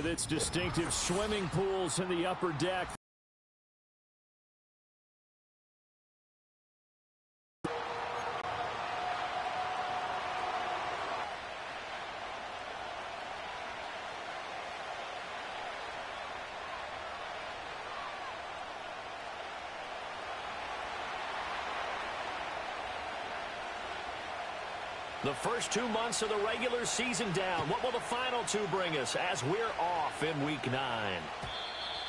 with its distinctive swimming pools in the upper deck. The first 2 months of the regular season down. What will the final 2 bring us as we're off in Week 9?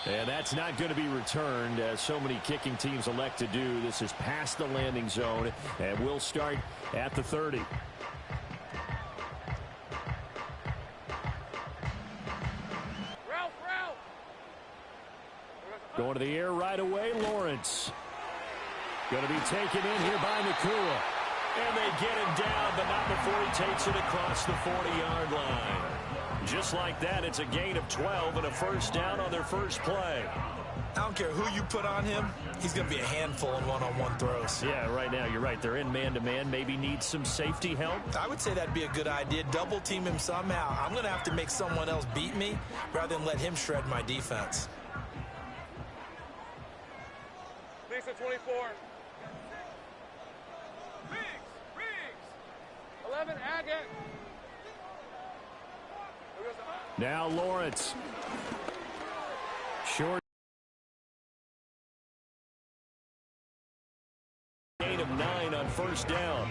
And that's not going to be returned, as so many kicking teams elect to do. This is past the landing zone, and we'll start at the 30. Going to the air right away, Lawrence. Going to be taken in here by Nakua. And they get him down, but not before he takes it across the 40-yard line. Just like that, it's a gain of 12 and a first down on their first play. I don't care who you put on him. He's going to be a handful in one-on-one throws. Yeah, right now, you're right. They're in man-to-man. Maybe need some safety help. I would say that'd be a good idea. Double team him somehow. I'm going to have to make someone else beat me rather than let him shred my defense. Lisa 24. 11, Agate. Now Lawrence. Short gain of 9 on first down.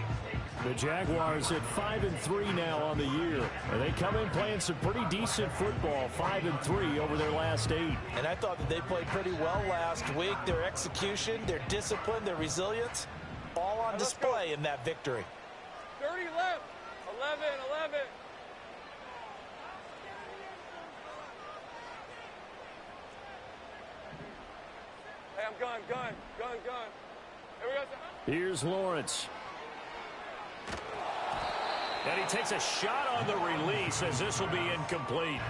The Jaguars at 5-3 now on the year. And they come in playing some pretty decent football, 5-3 over their last 8. And I thought that they played pretty well last week. Their execution, their discipline, their resilience, all on display in that victory. 30 left. 11. Hey, I'm gun. Here we go. Here's Lawrence. And he takes a shot on the release, as this will be incomplete.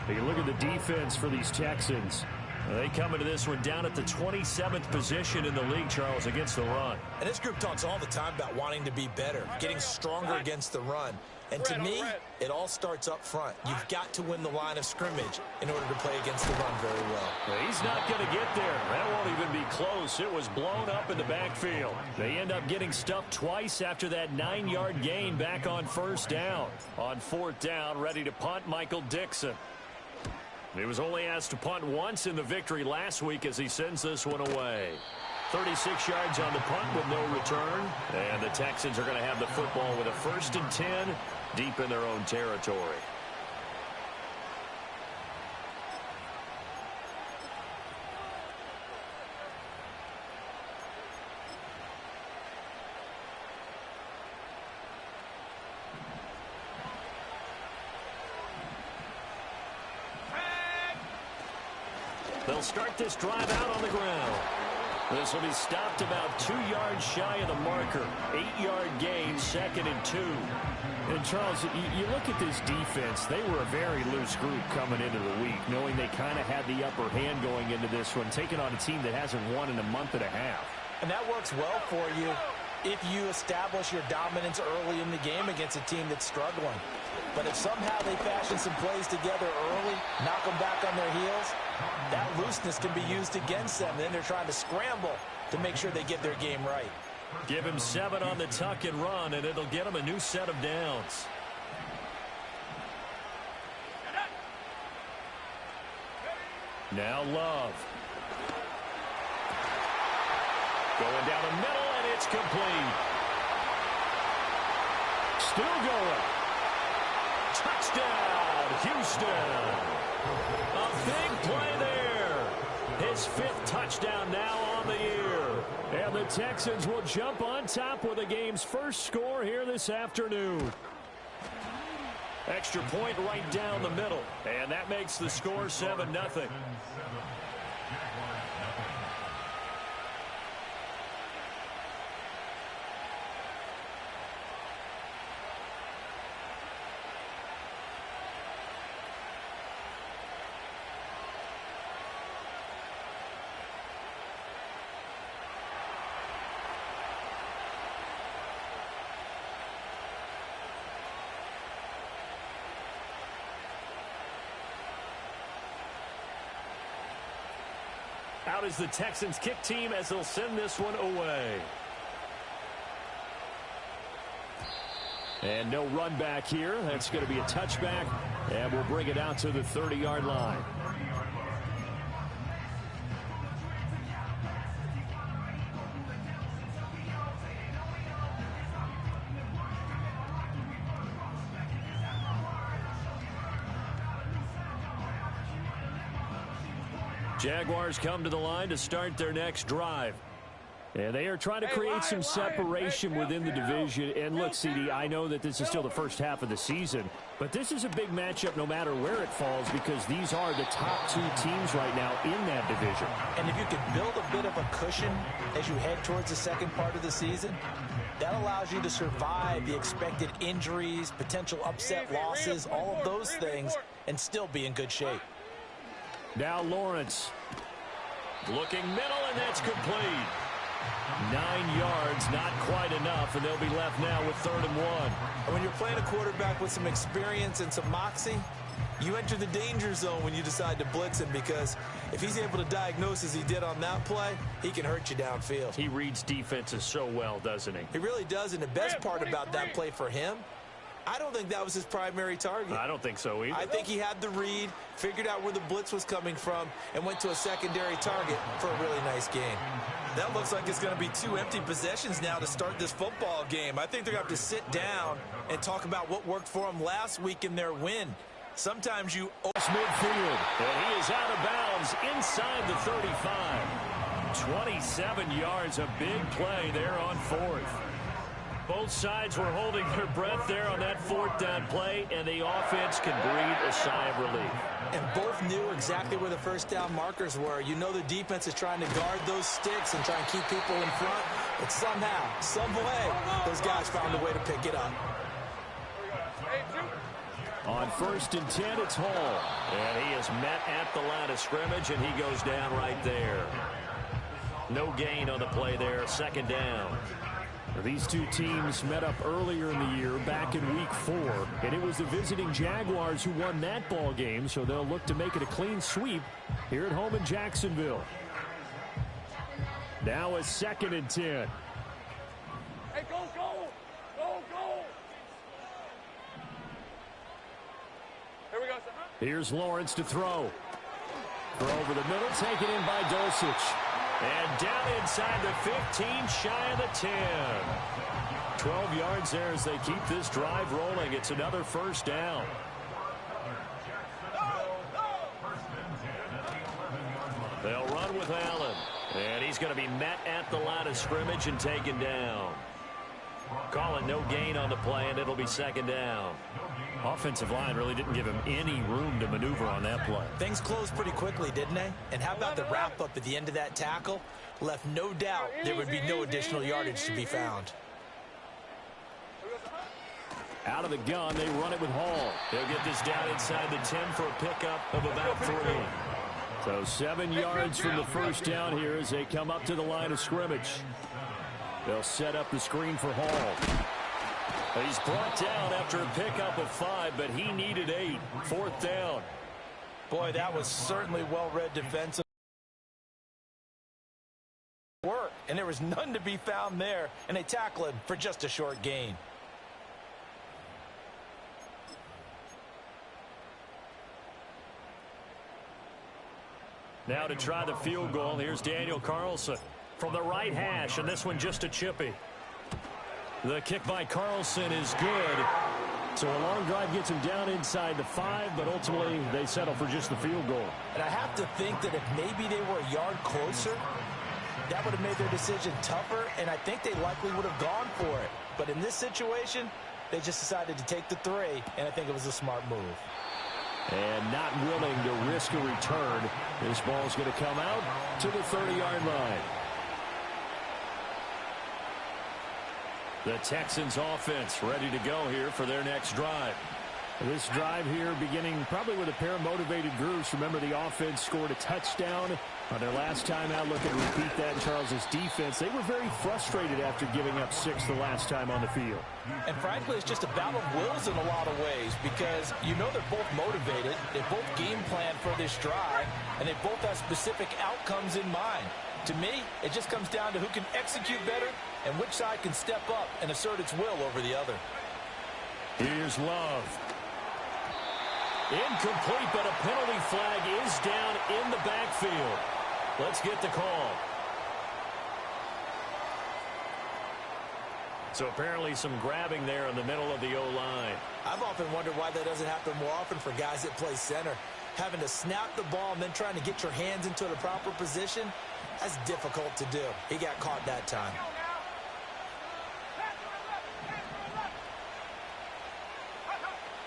Take a look at the defense for these Texans. They come into this one down at the 27th position in the league, Charles, against the run. And this group talks all the time about wanting to be better, getting stronger against the run. And to me, it all starts up front. You've got to win the line of scrimmage in order to play against the run very well. He's not going to get there. That won't even be close. It was blown up in the backfield. They end up getting stuffed twice after that 9-yard gain back on first down. On fourth down, ready to punt, Michael Dixon. He was only asked to punt once in the victory last week as he sends this one away. 36 yards on the punt with no return. And the Texans are going to have the football with a 1st and 10 deep in their own territory. They'll start this drive out on the ground. This will be stopped about 2 yards shy of the marker. 8-yard gain, 2nd and 2. And, Charles, you look at this defense. They were a very loose group coming into the week, knowing they kind of had the upper hand going into this one, taking on a team that hasn't won in a month and a half. And that works well for you if you establish your dominance early in the game against a team that's struggling. But if somehow they fashion some plays together early, knock them back on their heels, that looseness can be used against them. Then they're trying to scramble to make sure they get their game right. Give him 7 on the tuck and run, and it'll get him a new set of downs. Now Love. Going down the middle, and it's complete. Still going. Touchdown, Houston. A big play there. His 5th touchdown now on the year. And the Texans will jump on top with the game's first score here this afternoon. Extra point right down the middle. And that makes the score 7-0. out is the Texans kick team as they'll send this one away. And no run back here. That's going to be a touchback, and we'll bring it out to the 30-yard line. Jaguars come to the line to start their next drive. And they are trying to create some separation within the division. And look, CD, I know that this is still the first half of the season, but this is a big matchup no matter where it falls because these are the top two teams right now in that division. And if you can build a bit of a cushion as you head towards the second part of the season, that allows you to survive the expected injuries, potential upset losses, all of those things, and still be in good shape. Now Lawrence looking middle, and that's complete. 9 yards, not quite enough, and they'll be left now with 3rd and 1. And when you're playing a quarterback with some experience and some moxie, you enter the danger zone when you decide to blitz him, because if he's able to diagnose as he did on that play, he can hurt you downfield. He reads defenses so well, doesn't he? He really does, and the best part about that play for him, I don't think that was his primary target. I don't think so either. I think he had the read, figured out where the blitz was coming from, and went to a secondary target for a really nice game. That looks like it's going to be 2 empty possessions now to start this football game. I think they're going to have to sit down and talk about what worked for them last week in their win. Sometimes you... midfield, and he is out of bounds inside the 35. 27 yards, a big play there on 4th. Both sides were holding their breath there on that 4th down play, and the offense can breathe a sigh of relief. And both knew exactly where the first down markers were. You know the defense is trying to guard those sticks and try and keep people in front, but somehow, some way, those guys found a way to pick it up. On 1st and 10, it's Hall, and he is met at the line of scrimmage, and he goes down right there. No gain on the play there, 2nd down. These two teams met up earlier in the year, back in Week 4, and it was the visiting Jaguars who won that ball game, so they'll look to make it a clean sweep here at home in Jacksonville. Now a 2nd and 10. Hey, go, go! Go, go! Here we go, sir. Here's Lawrence to throw. Throw over the middle, taken in by Dulcich. And down inside the 15, shy of the 10. 12 yards there as they keep this drive rolling. It's another 1st down. They'll run with Allen. And he's going to be met at the line of scrimmage and taken down. Calling no gain on the play, and it'll be 2nd down. Offensive line really didn't give him any room to maneuver on that play. Things closed pretty quickly, didn't they? And how about the wrap-up at the end of that tackle? Left no doubt there would be no additional yardage to be found. Out of the gun, they run it with Hall. They'll get this down inside the 10 for a pickup of about 3. So 7 yards from the 1st down here as they come up to the line of scrimmage. They'll set up the screen for Hall. He's brought down after a pickup of 5, but he needed 8. 4th down. Boy, that was certainly well-read defensive work, and there was none to be found there, and they tackle him for just a short gain. Now to try the field goal, here's Daniel Carlson from the right hash, and this one just a chippy. The kick by Carlson is good. So a long drive gets him down inside the 5, but ultimately they settle for just the field goal. And I have to think that if maybe they were a yard closer, that would have made their decision tougher, and I think they likely would have gone for it. But in this situation, they just decided to take the 3, and I think it was a smart move. And not willing to risk a return. This ball is going to come out to the 30-yard line. The Texans offense ready to go here for their next drive. This drive here beginning probably with a pair of motivated groups. Remember, the offense scored a touchdown on their last time out. Looking to repeat that in Charles' defense. They were very frustrated after giving up 6 the last time on the field. And frankly, it's just a battle of wills in a lot of ways because you know they're both motivated. They both game plan for this drive, and they both have specific outcomes in mind. To me, it just comes down to who can execute better and which side can step up and assert its will over the other. Here's Love. Incomplete, but a penalty flag is down in the backfield. Let's get the call. So apparently some grabbing there in the middle of the O-line. I've often wondered why that doesn't happen more often for guys that play center. Having to snap the ball and then trying to get your hands into the proper position, that's difficult to do. He got caught that time.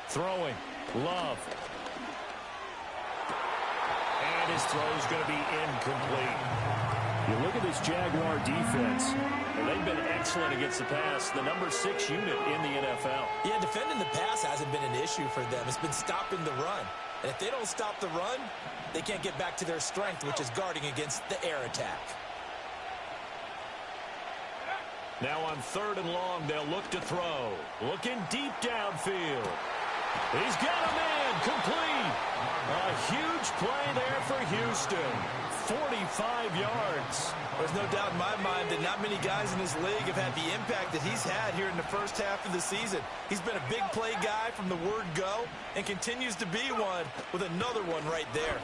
Throwing. Love. And his throw is going to be incomplete. You look at this Jaguar defense. They've been excellent against the pass. The number 6 unit in the NFL. Yeah, defending the pass hasn't been an issue for them. It's been stopping the run. And if they don't stop the run, they can't get back to their strength, which is guarding against the air attack. Now on 3rd and long, they'll look to throw. Looking deep downfield. He's got a man, complete. A huge play there for Houston. 45 yards. There's no doubt in my mind that not many guys in this league have had the impact that he's had here in the first half of the season. He's been a big play guy from the word go and continues to be one with another one right there.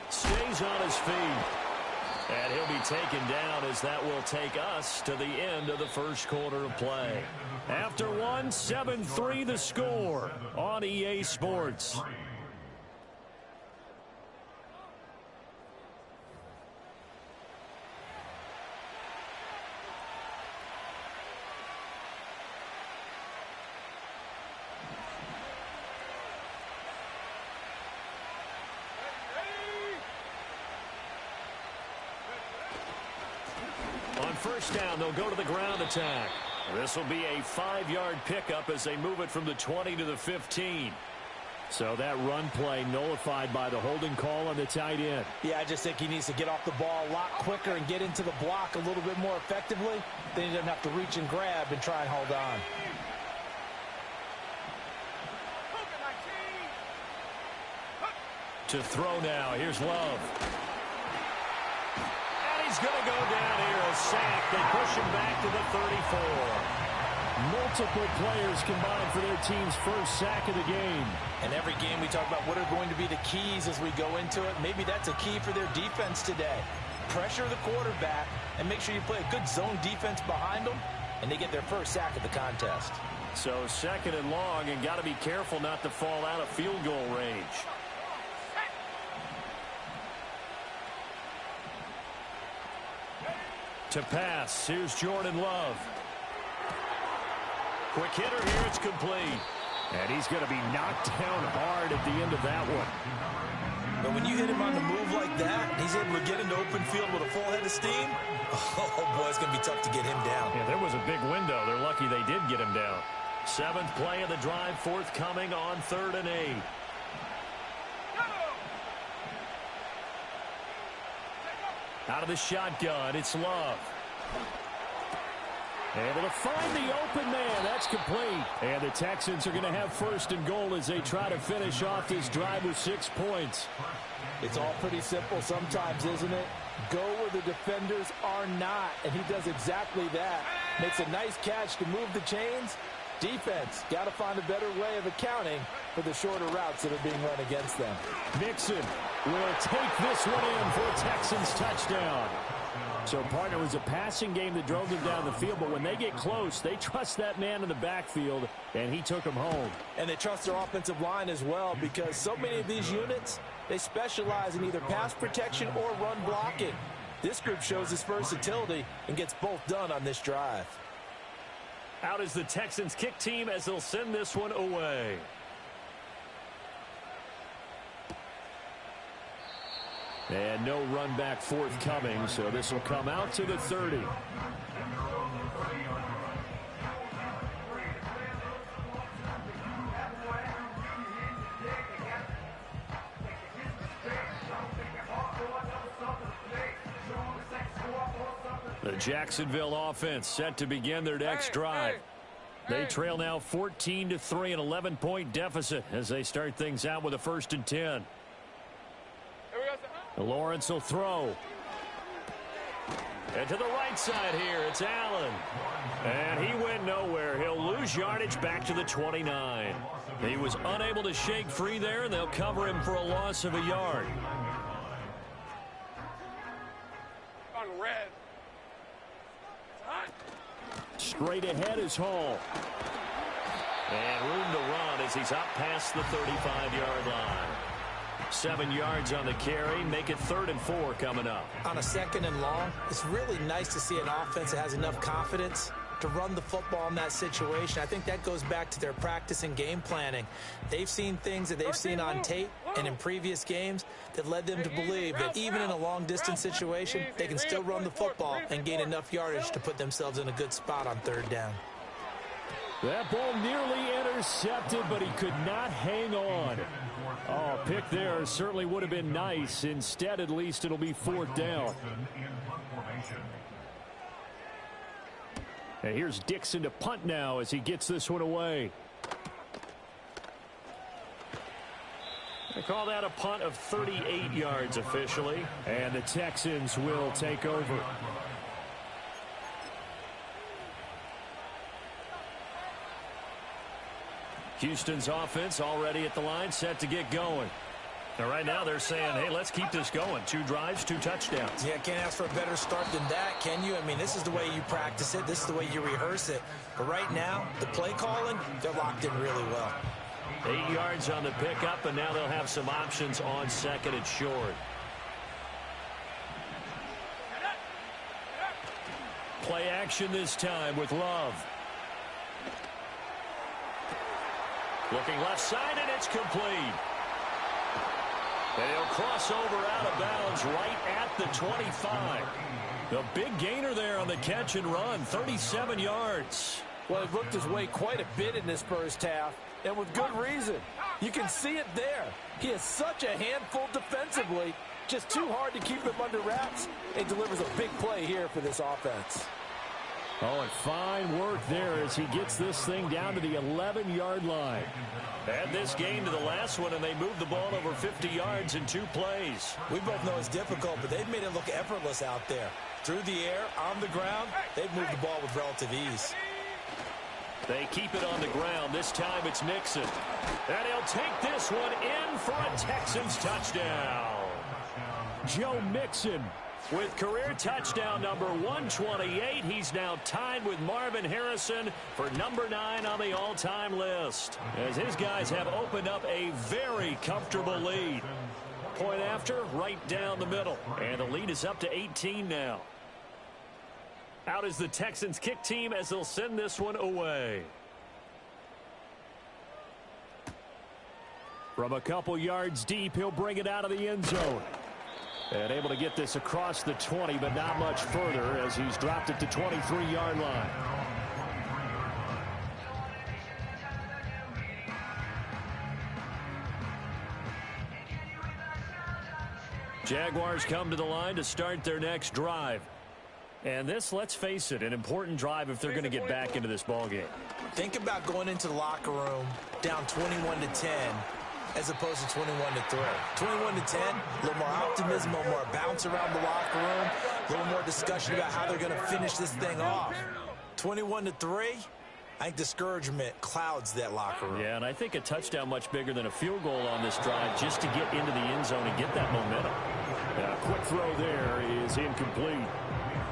Stays on his feet. And he'll be taken down as that will take us to the end of the first quarter of play. After one, 7-3 the score on EA Sports. On first down, they'll go to the ground attack. This will be a 5-yard pickup as they move it from the 20 to the 15. So that run play nullified by the holding call on the tight end. Yeah, I just think he needs to get off the ball a lot quicker and get into the block a little bit more effectively. Then he doesn't have to reach and grab and try and hold on. To throw now. Here's Love. He's going to go down here, a sack. They push him back to the 34. Multiple players combined for their team's first sack of the game. And every game we talk about what are going to be the keys as we go into it. Maybe that's a key for their defense today. Pressure the quarterback and make sure you play a good zone defense behind them, and they get their first sack of the contest. So 2nd and long, and got to be careful not to fall out of field goal range. To pass, here's Jordan Love. Quick hitter here, it's complete. And he's going to be knocked down hard at the end of that one. But when you hit him on the move like that, he's able to get into open field with a full head of steam, oh boy, it's going to be tough to get him down. Yeah, there was a big window. They're lucky they did get him down. 7th play of the drive, forthcoming on 3rd and 8. Out of the shotgun, it's Love. Able to find the open man. That's complete. And the Texans are going to have 1st and goal as they try to finish off this drive with 6 points. It's all pretty simple sometimes, isn't it? Go where the defenders are not, and he does exactly that. Makes a nice catch to move the chains. Defense, got to find a better way of accounting for the shorter routes that are being run against them. Mixon will take this one in for a Texans touchdown. So, partner, it was a passing game that drove them down the field, but when they get close, they trust that man in the backfield, and he took them home. And they trust their offensive line as well, because so many of these units, they specialize in either pass protection or run blocking. This group shows its versatility and gets both done on this drive. Out is the Texans kick team as they'll send this one away. And no run back forthcoming, so this will come out to the 30. The Jacksonville offense set to begin their next drive. They trail now 14-3, an 11-point deficit as they start things out with a 1st and 10. Lawrence will throw. And to the right side here, it's Allen. And he went nowhere. He'll lose yardage back to the 29. He was unable to shake free there, and they'll cover him for a loss of a yard. On red. Straight ahead is Hall. And room to run as he's up past the 35-yard line. 7 yards on the carry. Make it 3rd and 4 coming up. On a 2nd and long, it's really nice to see an offense that has enough confidence to run the football in that situation. I think that goes back to their practice and game planning. They've seen things that they've seen on tape and in previous games that led them to believe that even in a long-distance situation, they can still run the football and gain enough yardage to put themselves in a good spot on 3rd down. That ball nearly intercepted, but he could not hang on. Oh, pick there certainly would have been nice. Instead, at least it'll be 4th down. And here's Dixon to punt now as he gets this one away. They call that a punt of 38 yards officially. And the Texans will take over. Houston's offense already at the line, set to get going. And right now they're saying, hey, let's keep this going. 2 drives, 2 touchdowns. Yeah, can't ask for a better start than that, can you? I mean, this is the way you practice it. This is the way you rehearse it. But right now, the play calling, they're locked in really well. 8 yards on the pickup, and now they'll have some options on 2nd and short. Play action this time with Love. Looking left side, and it's complete. And he'll cross over out of bounds right at the 25. The big gainer there on the catch and run, 37 yards. Well, he looked his way quite a bit in this first half, and with good reason. You can see it there. He is such a handful defensively, just too hard to keep him under wraps, and delivers a big play here for this offense. Oh, and fine work there as he gets this thing down to the 11-yard line. Add this game to the last one, and they moved the ball over 50 yards in 2 plays. We both know it's difficult, but they've made it look effortless out there. Through the air, on the ground, they've moved the ball with relative ease. They keep it on the ground. This time it's Mixon. And he'll take this one in for a Texans touchdown. Joe Mixon with career touchdown number 128. He's now tied with Marvin Harrison for number 9 on the all-time list, as his guys have opened up a very comfortable lead. Point after, right down the middle. And the lead is up to 18 now. Out is the Texans kick team as they'll send this one away. From a couple yards deep, he'll bring it out of the end zone. And able to get this across the 20, but not much further as he's dropped it to 23-yard line. Jaguars come to the line to start their next drive. And this, let's face it, an important drive if they're going to get back into this ballgame. Think about going into the locker room down 21-10 as opposed to 21-3. 21-10, a little more optimism, a little more bounce around the locker room, a little more discussion about how they're going to finish this thing off. 21-3, I think discouragement clouds that locker room. Yeah, and I think a touchdown much bigger than a field goal on this drive just to get into the end zone and get that momentum. A quick throw there is incomplete.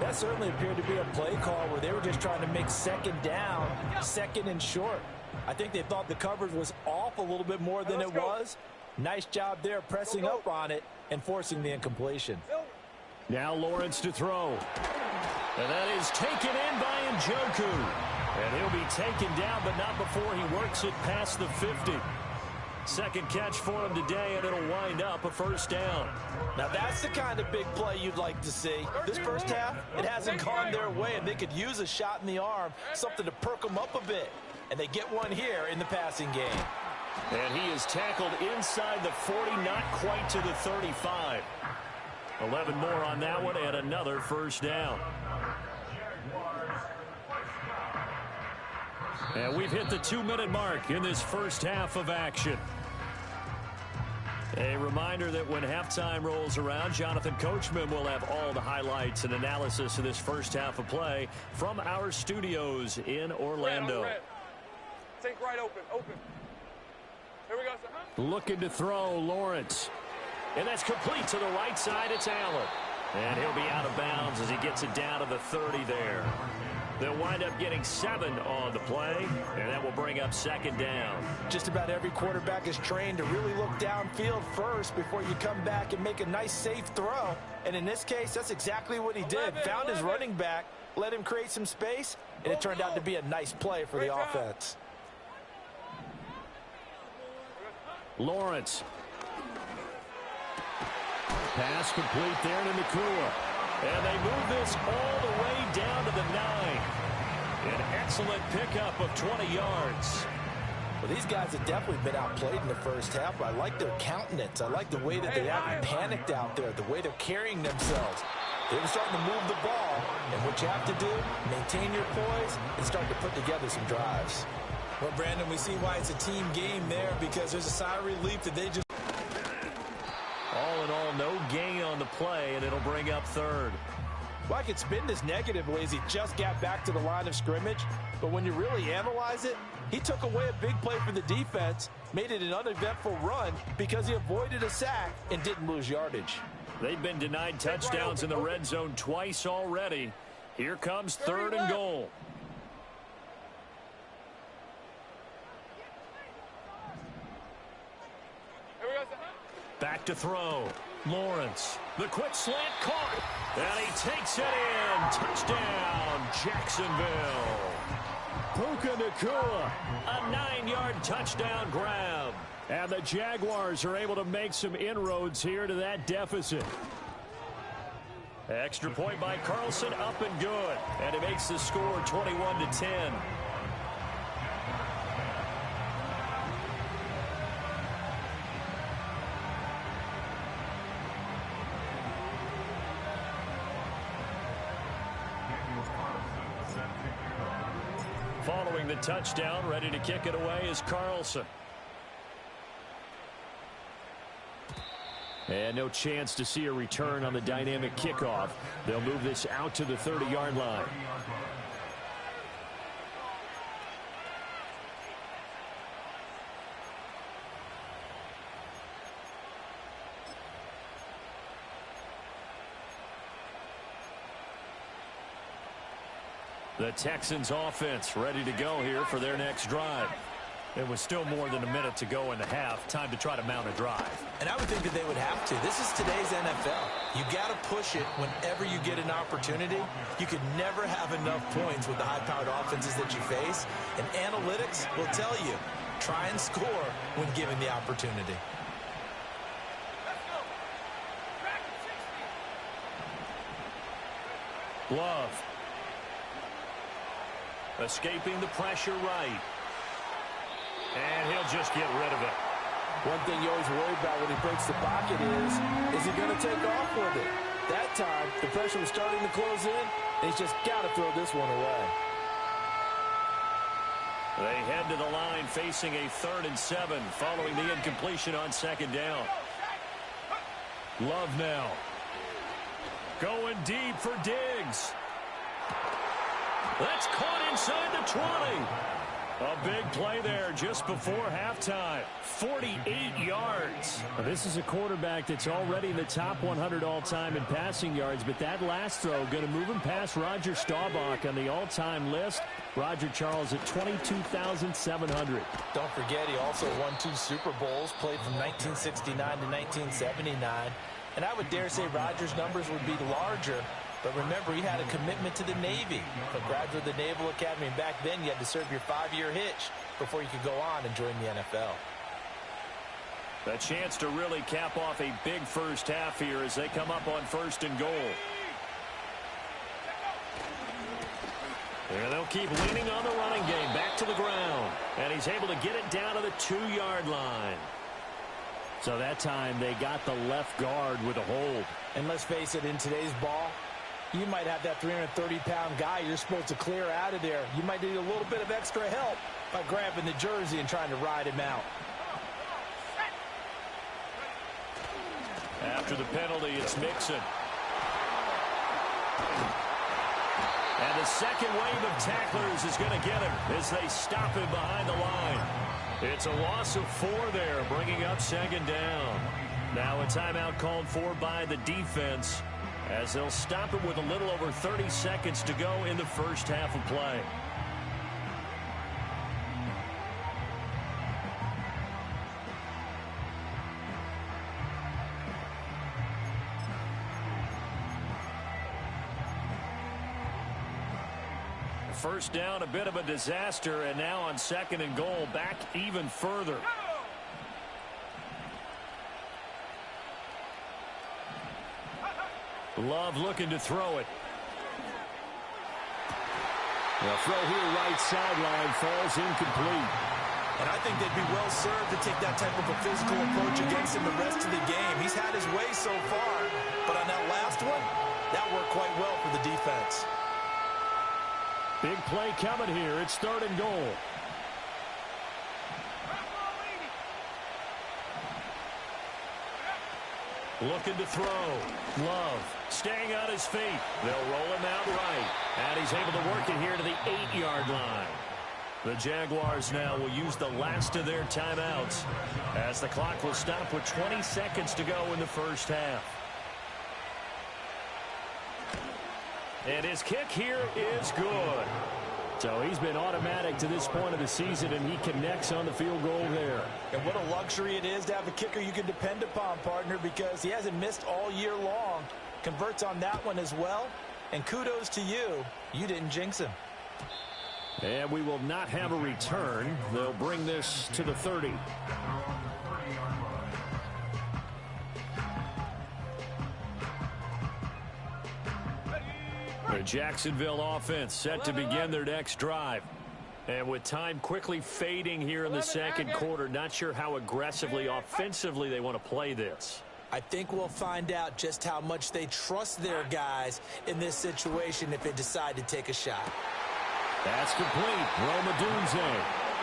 That certainly appeared to be a play call where they were just trying to make 2nd down, 2nd and short. I think they thought the coverage was off a little bit more than it was. Nice job there pressing up on it and forcing the incompletion. Now Lawrence to throw. And that is taken in by Njoku. And he'll be taken down, but not before he works it past the 50. Second catch for him today, and it'll wind up a 1st down. Now that's the kind of big play you'd like to see. This first half, it hasn't gone their way, and they could use a shot in the arm, something to perk them up a bit. And they get one here in the passing game. And he is tackled inside the 40, not quite to the 35. 11 more on that one, and another 1st down. And we've hit the 2-minute mark in this first half of action. A reminder that when halftime rolls around, Jonathan Coachman will have all the highlights and analysis of this first half of play from our studios in Orlando. Red. Take right open. Here we go, sir. Looking to throw, Lawrence. And that's complete to the right side. It's Allen. And he'll be out of bounds as he gets it down to the 30 there. They'll wind up getting 7 on the play, and that will bring up second down. Just about every quarterback is trained to really look downfield first before you come back and make a nice, safe throw. And in this case, that's exactly what he did. Found his running back, let him create some space, and it turned out to be a nice play for the offense. Lawrence. Pass complete there to Nakua. And they move this all the way down to the 9. An excellent pickup of 20 yards. Well, these guys have definitely been outplayed in the first half. I like their countenance. I like the way that they haven't panicked out there, the way they're carrying themselves. They're starting to move the ball, and what you have to do, maintain your poise and start to put together some drives. Well, Brandon, we see why it's a team game there, because there's a sigh of relief that they just... All in all, no gain on the play, and it'll bring up third. Well, I could spin this negatively as he just got back to the line of scrimmage, but when you really analyze it, he took away a big play for the defense, made it an uneventful run because he avoided a sack and didn't lose yardage. They've been denied touchdowns in the red zone twice already. Here comes third and goal. Back to throw. Lawrence. The quick slant caught. And he takes it in. Touchdown, Jacksonville. Puka Nakua. A 9-yard touchdown grab. And the Jaguars are able to make some inroads here to that deficit. Extra point by Carlson, up and good. And it makes the score 21-10. Following the touchdown, ready to kick it away is Carlson. And no chance to see a return on the dynamic kickoff. They'll move this out to the 30-yard line. The Texans offense ready to go here for their next drive. It was still more than a minute to go in the half. Time to try to mount a drive. And I would think that they would have to. This is today's NFL. You got to push it whenever you get an opportunity. You could never have enough points with the high-powered offenses that you face. And analytics will tell you, try and score when given the opportunity. Love. Escaping the pressure right. And he'll just get rid of it. One thing you always worry about when he breaks the pocket is he going to take off with it? That time, the pressure was starting to close in, and he's just got to throw this one away. They head to the line facing a 3rd and 7 following the incompletion on second down. Love now. Going deep for Diggs. That's caught inside the 20. A big play there just before halftime. 48 yards. Now, this is a quarterback that's already in the top 100 all-time in passing yards, but that last throw going to move him past Roger Staubach on the all-time list. Roger Charles at 22,700. Don't forget, he also won 2 Super Bowls, played from 1969 to 1979. And I would dare say Roger's numbers would be larger. But remember, he had a commitment to the Navy, a graduate of the Naval Academy. And back then, you had to serve your 5-year hitch before you could go on and join the NFL. A chance to really cap off a big first half here as they come up on 1st and goal. And they'll keep leaning on the running game back to the ground. And he's able to get it down to the 2-yard line. So that time they got the left guard with a hold. And let's face it, in today's ball, You might have that 330-pound guy you're supposed to clear out of there. You might need a little bit of extra help by grabbing the jersey and trying to ride him out. After the penalty, it's Mixon. And the second wave of tacklers is going to get him as they stop him behind the line. It's a loss of 4 there, bringing up second down. Now a timeout called for by the defense as they'll stop it with a little over 30 seconds to go in the first half of play. First down, a bit of a disaster, and now on second and goal, back even further. Love looking to throw it. The throw here right sideline falls incomplete. And I think they'd be well served to take that type of a physical approach against him the rest of the game. He's had his way so far, but on that last one, that worked quite well for the defense. Big play coming here. It's third and goal. Looking to throw. Love staying on his feet. They'll roll him out right. And he's able to work it here to the 8-yard line. The Jaguars now will use the last of their timeouts as the clock will stop with 20 seconds to go in the first half. And his kick here is good. So he's been automatic to this point of the season, and he connects on the field goal there. And what a luxury it is to have a kicker you can depend upon, partner, because he hasn't missed all year long. Converts on that one as well. And kudos to you. You didn't jinx him. And we will not have a return. They'll bring this to the 30. The Jacksonville offense set to begin their next drive. And with time quickly fading here in the second quarter, not sure how aggressively, offensively they want to play this. I think we'll find out just how much they trust their guys in this situation if they decide to take a shot. That's complete. Roma Dunze.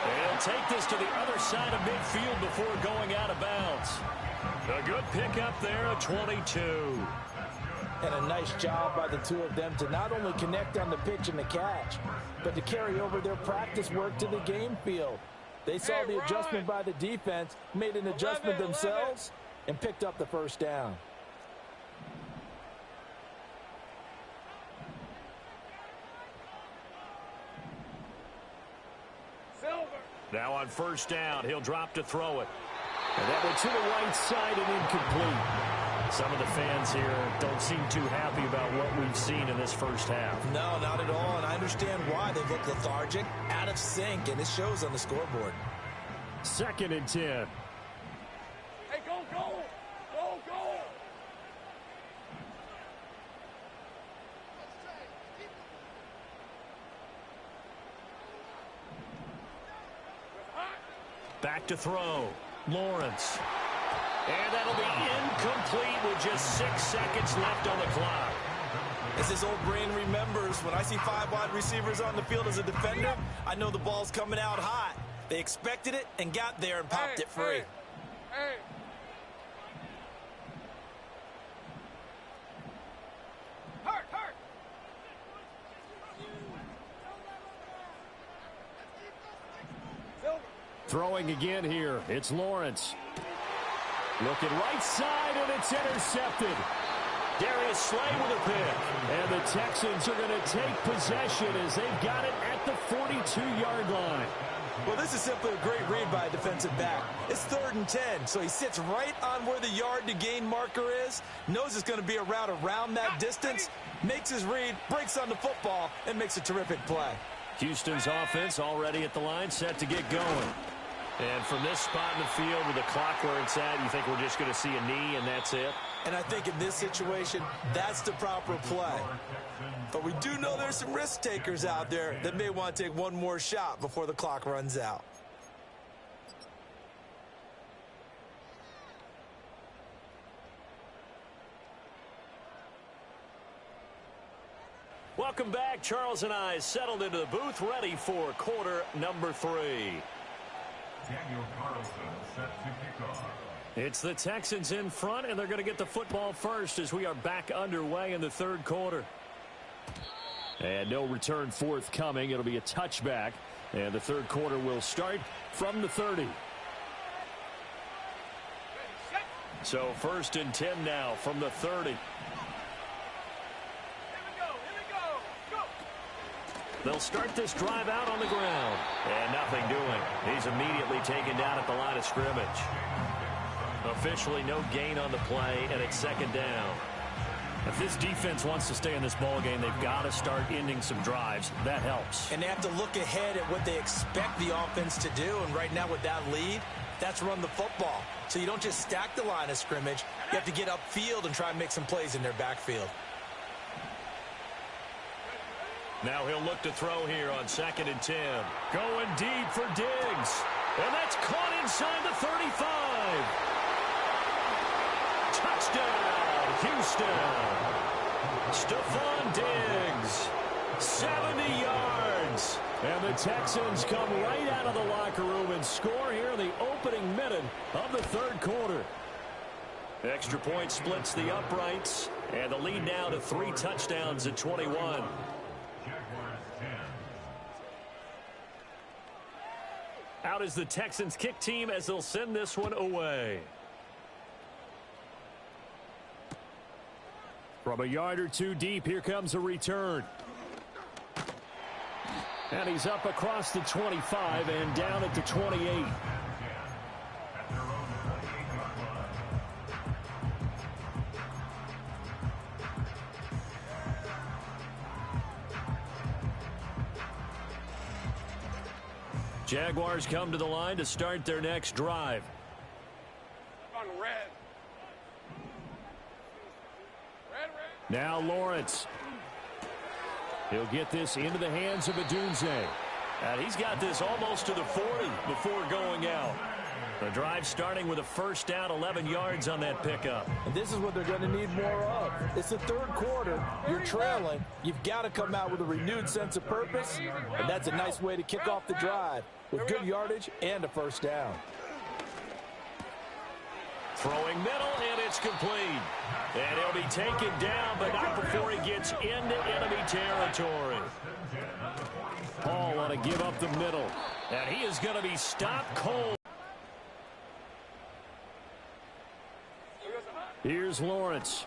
They'll take this to the other side of midfield before going out of bounds. A good pickup there at 22. And a nice job by the two of them to not only connect on the pitch and the catch, but to carry over their practice work to the game field. They saw the adjustment by the defense, made an adjustment themselves, and picked up the first down. Now on first down, he'll drop to throw it. And that went to the right side and incomplete. Some of the fans here don't seem too happy about what we've seen in this first half. No, not at all, and I understand why. They look lethargic, out of sync, and it shows on the scoreboard. Second and 10. Hey, go, go! Go, go! Back to throw. Lawrence. And that'll be incomplete with just 6 seconds left on the clock. As his old brain remembers, when I see 5 wide receivers on the field as a defender, I know the ball's coming out hot. They expected it and got there and popped it free. Hey. Hurt. Throwing again here. It's Lawrence. Looking right side, and it's intercepted. Darius Slay with a pick. And the Texans are going to take possession as they've got it at the 42-yard line. Well, this is simply a great read by a defensive back. It's 3rd and 10, so he sits right on where the yard-to-gain marker is, knows it's going to be a route around that distance, makes his read, breaks on the football, and makes a terrific play. Houston's offense already at the line, set to get going. And from this spot in the field with the clock where it's at, you think we're just going to see a knee and that's it? And I think in this situation, that's the proper play. But we do know there's some risk takers out there that may want to take one more shot before the clock runs out. Welcome back. Charles and I settled into the booth, ready for quarter number 3. Daniel Carlson set to kick off. It's the Texans in front, and they're going to get the football first as we are back underway in the third quarter. And no return forthcoming. It'll be a touchback, and the third quarter will start from the 30. So 1st and 10 now from the 30. They'll start this drive out on the ground. And nothing doing. He's immediately taken down at the line of scrimmage. Officially no gain on the play, and it's 2nd down. If this defense wants to stay in this ball game, they've got to start ending some drives. That helps. And they have to look ahead at what they expect the offense to do. And right now with that lead, that's run the football. So you don't just stack the line of scrimmage. You have to get upfield and try and make some plays in their backfield. Now he'll look to throw here on 2nd and 10. Going deep for Diggs. And that's caught inside the 35. Touchdown, Houston. Stephon Diggs, 70 yards. And the Texans come right out of the locker room and score here in the opening minute of the third quarter. Extra point splits the uprights. And the lead now to 3 touchdowns at 21. Out is the Texans kick team as they'll send this one away. From a yard or 2 deep, here comes a return. And he's up across the 25 and down at the 28. Jaguars come to the line to start their next drive. On red. Red. Now Lawrence. He'll get this into the hands of Adunze. And he's got this almost to the 40 before going out. The drive starting with a 1st down, 11 yards on that pickup. And this is what they're going to need more of. It's the third quarter. You're trailing. You've got to come out with a renewed sense of purpose. And that's a nice way to kick off the drive with good yardage and a 1st down. Throwing middle, and it's complete. And he'll be taken down, but not before he gets into enemy territory. Paul want to give up the middle. And he is going to be stopped cold. Here's Lawrence.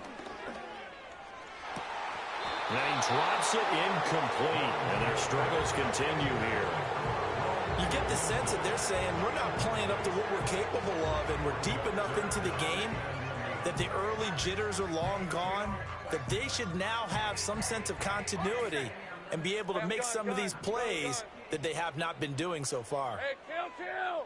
And he drops it incomplete. And their struggles continue here. You get the sense that they're saying we're not playing up to what we're capable of, and we're deep enough into the game that the early jitters are long gone, that they should now have some sense of continuity and be able to make some of these plays that they have not been doing so far. Hey, kill.